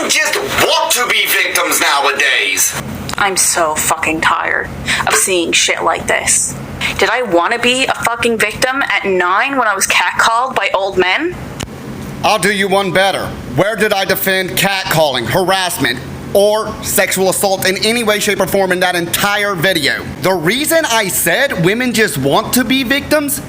Men just want to be victims nowadays. I'm so fucking tired of seeing shit like this. Did I want to be a fucking victim at 9 when I was catcalled by old men? I'll do you one better. Where did I defend catcalling, harassment, or sexual assault in any way, shape, or form in that entire video? The reason I said women just want to be victims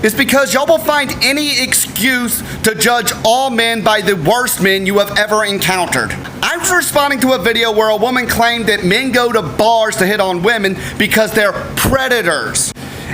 is because y'all will find any excuse to judge all men by the worst men you have ever encountered. I was responding to a video where a woman claimed that men go to bars to hit on women because they're predators.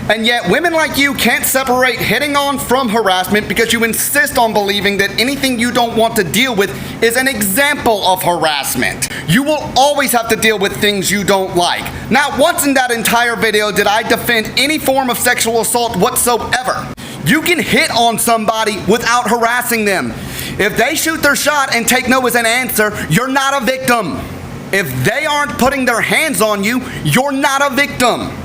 And yet women like you can't separate hitting on from harassment because you insist on believing that anything you don't want to deal with is an example of harassment. You will always have to deal with things you don't like. Not once in that entire video did I defend any form of sexual assault whatsoever. You can hit on somebody without harassing them. If they shoot their shot and take no as an answer, you're not a victim. If they aren't putting their hands on you, you're not a victim.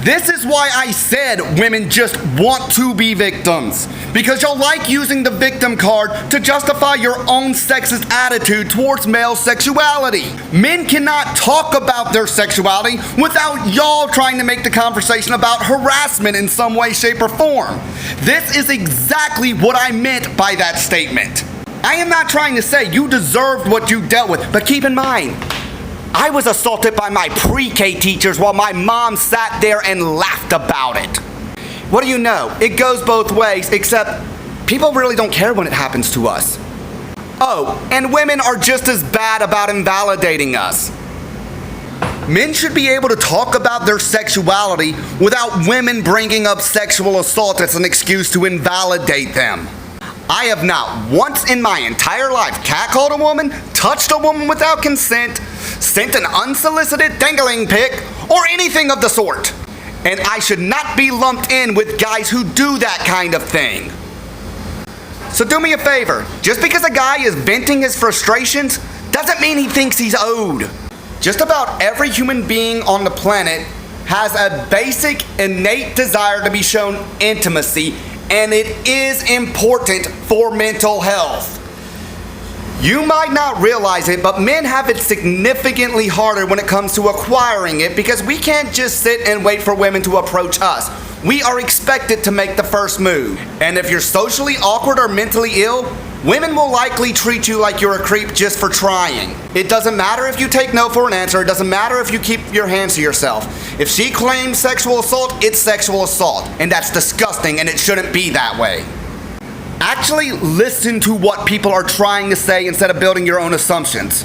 This is why I said women just want to be victims. Because you'll like using the victim card to justify your own sexist attitude towards male sexuality. Men cannot talk about their sexuality without y'all trying to make the conversation about harassment in some way, shape, or form. This is exactly what I meant by that statement. I am not trying to say you deserved what you dealt with, but keep in mind, I was assaulted by my pre-K teachers while my mom sat there and laughed about it. What do you know? It goes both ways, except people really don't care when it happens to us. Oh, and women are just as bad about invalidating us. Men should be able to talk about their sexuality without women bringing up sexual assault as an excuse to invalidate them. I have not once in my entire life catcalled a woman, touched a woman without consent, sent an unsolicited dangling pic, or anything of the sort. And I should not be lumped in with guys who do that kind of thing. So do me a favor, just because a guy is venting his frustrations doesn't mean he thinks he's owed. Just about every human being on the planet has a basic, innate desire to be shown intimacy, and it is important for mental health. You might not realize it, but men have it significantly harder when it comes to acquiring it because we can't just sit and wait for women to approach us. We are expected to make the first move. And if you're socially awkward or mentally ill, women will likely treat you like you're a creep just for trying. It doesn't matter if you take no for an answer. It doesn't matter if you keep your hands to yourself. If she claims sexual assault, it's sexual assault. And that's disgusting, and it shouldn't be that way. Actually listen to what people are trying to say instead of building your own assumptions.